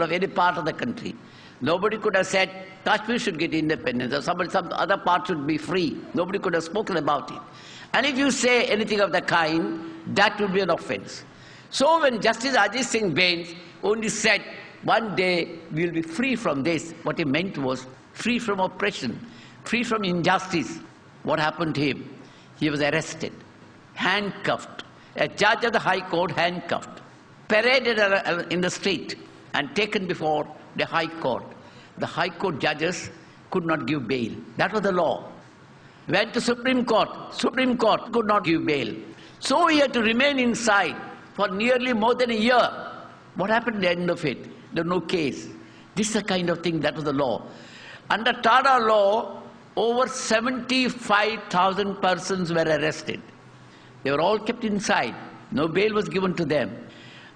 of any part of the country. Nobody could have said Kashmir should get independence or some other part should be free. Nobody could have spoken about it. And if you say anything of the kind, that would be an offense. So when Justice Ajit Singh Bains only said, one day we will be free from this, what he meant was free from oppression, free from injustice. What happened to him? He was arrested, handcuffed, a judge of the High Court handcuffed, paraded in the street and taken before the High Court. The High Court judges could not give bail. That was the law. Went to Supreme Court could not give bail. So he had to remain inside for nearly more than a year. What happened at the end of it? There was no case. This is the kind of thing that was the law. Under Tada law, over 75,000 persons were arrested. They were all kept inside. No bail was given to them.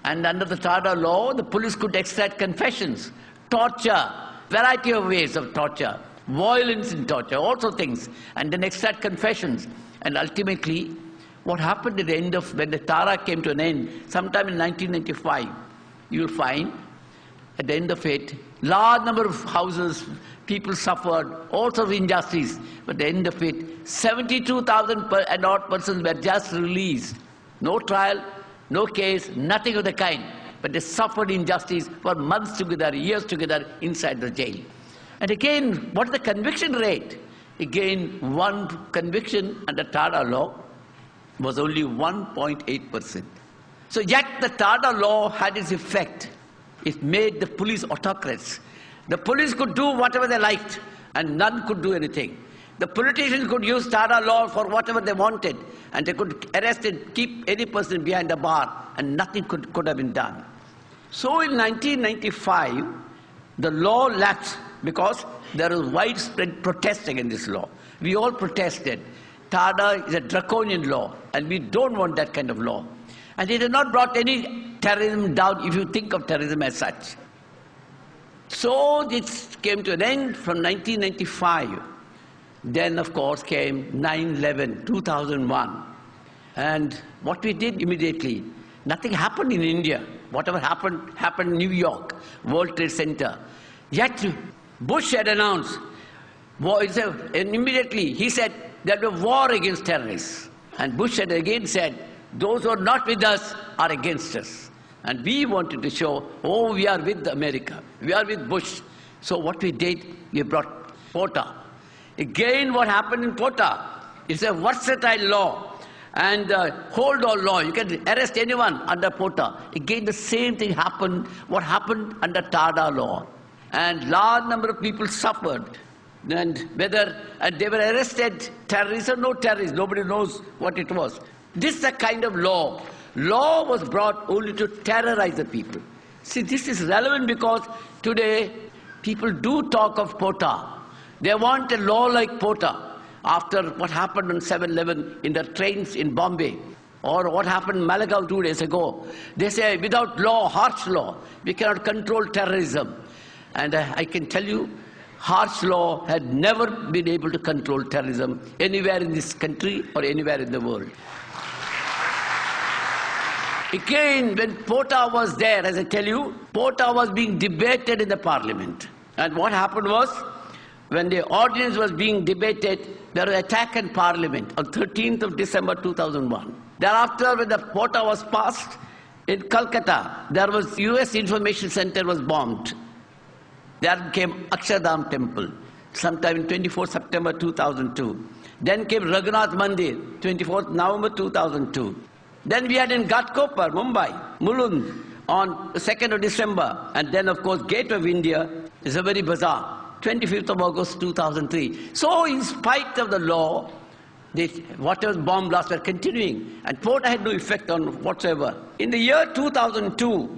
And under the Tada law, the police could extract confessions, torture, variety of ways of torture, violence in torture, all sorts of things, and then extract confessions. And ultimately, what happened at the end of, when the Tada came to an end, sometime in 1995, you'll find, at the end of it, large number of houses, people suffered, all sorts of injustice. But at the end of it, 72,000 and odd persons were just released. No trial, no case, nothing of the kind. But they suffered injustice for months together, years together inside the jail. And again, what is the conviction rate? Again, one conviction under Tada law was only 1.8%. So yet the Tada law had its effect. It made the police autocrats. The police could do whatever they liked, and none could do anything. The politicians could use Tada law for whatever they wanted, and they could arrest and keep any person behind a bar, and nothing could have been done. So in 1995, the law lapsed because there was widespread protest against this law. We all protested. Tada is a draconian law, and we don't want that kind of law. And it has not brought any terrorism down if you think of terrorism as such. So it came to an end from 1995. Then, of course, came 9/11, 2001. And what we did immediately, nothing happened in India. Whatever happened, happened in New York, World Trade Center. Yet Bush had announced, and immediately he said there will be war against terrorists. And Bush had again said, those who are not with us are against us. And we wanted to show, oh, we are with America. We are with Bush. So what we did, we brought POTA. Again, what happened in POTA? It's a versatile law and hold all law. You can arrest anyone under POTA. Again, the same thing happened, what happened under Tada law. And large number of people suffered. And they were arrested, terrorists or no terrorists, nobody knows what it was. This is the kind of law. Law was brought only to terrorize the people. See, this is relevant because today people do talk of POTA. They want a law like POTA after what happened on 7/11 in the trains in Bombay or what happened in Malagaon 2 days ago. They say without law, harsh law, we cannot control terrorism. And I can tell you, harsh law had never been able to control terrorism anywhere in this country or anywhere in the world. Again, when POTA was there, as I tell you, POTA was being debated in the parliament. And what happened was, when the ordinance was being debated, there was an attack in parliament on 13th of December 2001. Thereafter, when the POTA was passed, in Calcutta, there was US Information Center was bombed. There came Akshardham Temple, sometime in 24th September 2002. Then came Raghunath Mandir, 24th November 2002. Then we had in Ghatkopar, Mumbai, Mulund, on the 2nd of December. And then, of course, Gate of India is a very bizarre, 25th of August 2003. So, in spite of the law, whatever bomb blasts were continuing. And POTA had no effect on whatsoever. In the year 2002,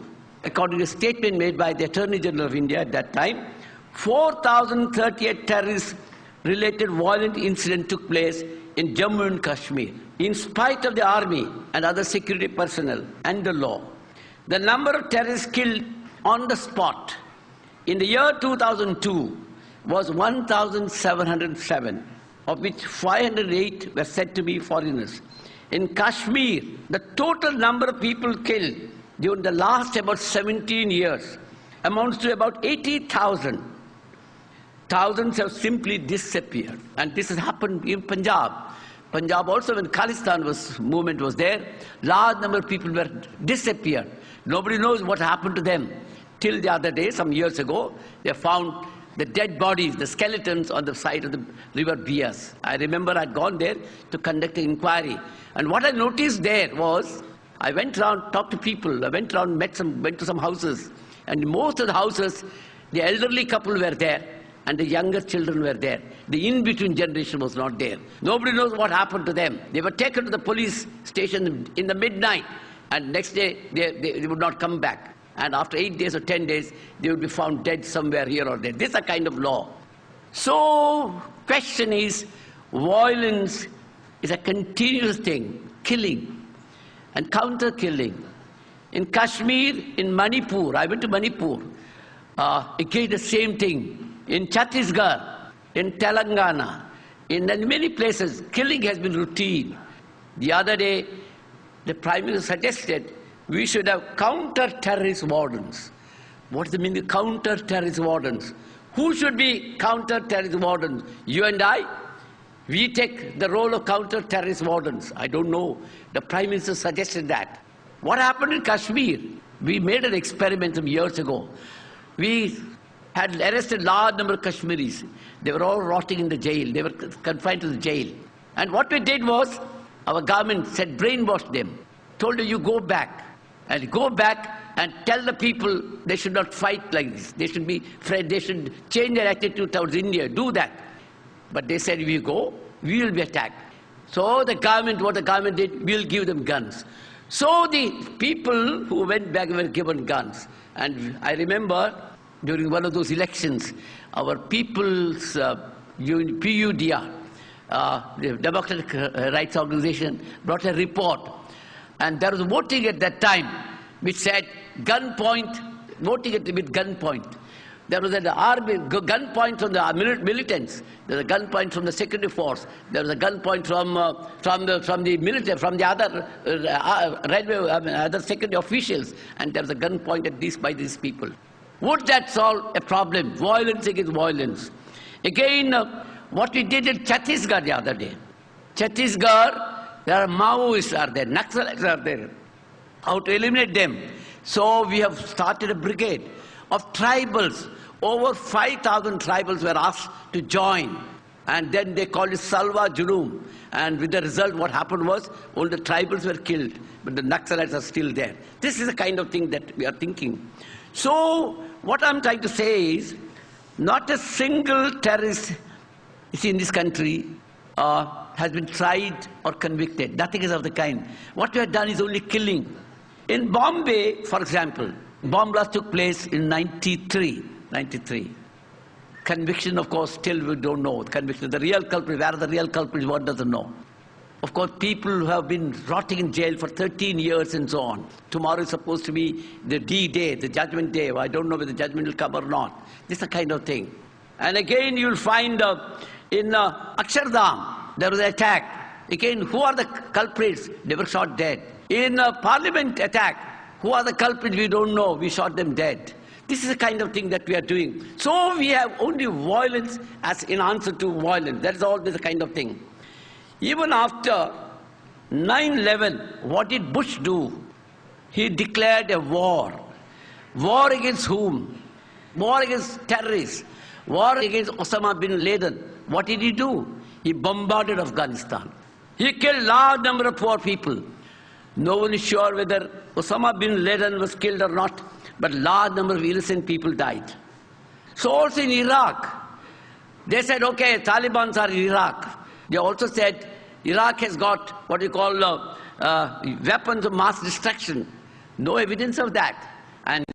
according to a statement made by the Attorney General of India at that time, 4,038 terrorist-related violent incidents took place in Jammu and Kashmir, in spite of the army and other security personnel and the law. The number of terrorists killed on the spot in the year 2002 was 1,707, of which 508 were said to be foreigners. In Kashmir, the total number of people killed during the last about 17 years amounts to about 80,000. Thousands have simply disappeared. And this has happened in Punjab. Punjab also, when Khalistan movement was there, large number of people were disappeared. Nobody knows what happened to them. Till the other day, some years ago, they found the dead bodies, the skeletons on the side of the river Bias. I remember I'd gone there to conduct an inquiry. And what I noticed there was, I went around, talked to people, I went around, went to some houses. And in most of the houses, the elderly couple were there and the younger children were there. The in-between generation was not there. Nobody knows what happened to them. They were taken to the police station in the midnight, and next day they would not come back. And after 8 days or 10 days, they would be found dead somewhere here or there. This is a kind of law. So, question is, violence is a continuous thing, killing and counter-killing. In Kashmir, in Manipur, I went to Manipur, again the same thing. In Chhattisgarh, in Telangana, in many places, killing has been routine. The other day, the Prime Minister suggested we should have counter-terrorist wardens. What does it mean, the counter-terrorist wardens? Who should be counter-terrorist wardens? You and I? We take the role of counter-terrorist wardens. I don't know. The Prime Minister suggested that. What happened in Kashmir? We made an experiment some years ago. We had arrested a large number of Kashmiris. They were all rotting in the jail. They were confined to the jail. And what we did was, our government said, brainwash them. Told them, you go back. And go back and tell the people they should not fight like this. They should be afraid. They should change their attitude towards India. Do that. But they said, if we go, we will be attacked. So the government, what the government did, we'll give them guns. So the people who went back were given guns. And I remember during one of those elections, our People's PUDR, the Democratic Rights Organization, brought a report. And there was voting at that time which said gunpoint, voting with gunpoint. There was an army, gunpoint from the militants. There was a gunpoint from the security force. There was a gunpoint from the military, from the other other security officials. And there was a gunpoint at by these people. Would that solve a problem? Violence against violence. Again, what we did in Chhattisgarh the other day. Chhattisgarh, there are Maoists are there, Naxalites are there. How to eliminate them? So we have started a brigade of tribals. Over 5,000 tribals were asked to join. And then they called it Salwa Jurum. And with the result, what happened was, all the tribals were killed, but the Naxalites are still there. This is the kind of thing that we are thinking. So, what I'm trying to say is, not a single terrorist in this country has been tried or convicted. Nothing is of the kind. What we have done is only killing. In Bombay, for example, bomb blast took place in 93. Conviction, of course, still we don't know. Conviction, the real culprit, where are the real culprits, one doesn't know. Of course, people who have been rotting in jail for 13 years and so on. Tomorrow is supposed to be the D-Day, the Judgment Day. I don't know whether the judgment will come or not. This is the kind of thing. And again, you'll find in Akshardham, there was an attack. Again, who are the culprits? They were shot dead. In Parliament attack, who are the culprits? We don't know. We shot them dead. This is the kind of thing that we are doing. So we have only violence as in answer to violence. That is always the kind of thing. Even after 9/11, what did Bush do? He declared a war. War against whom? War against terrorists. War against Osama bin Laden. What did he do? He bombarded Afghanistan. He killed large number of poor people. No one is sure whether Osama bin Laden was killed or not, but large number of innocent people died. So also in Iraq, they said, okay, Taliban are in Iraq. They also said Iraq has got what you call weapons of mass destruction. No evidence of that. And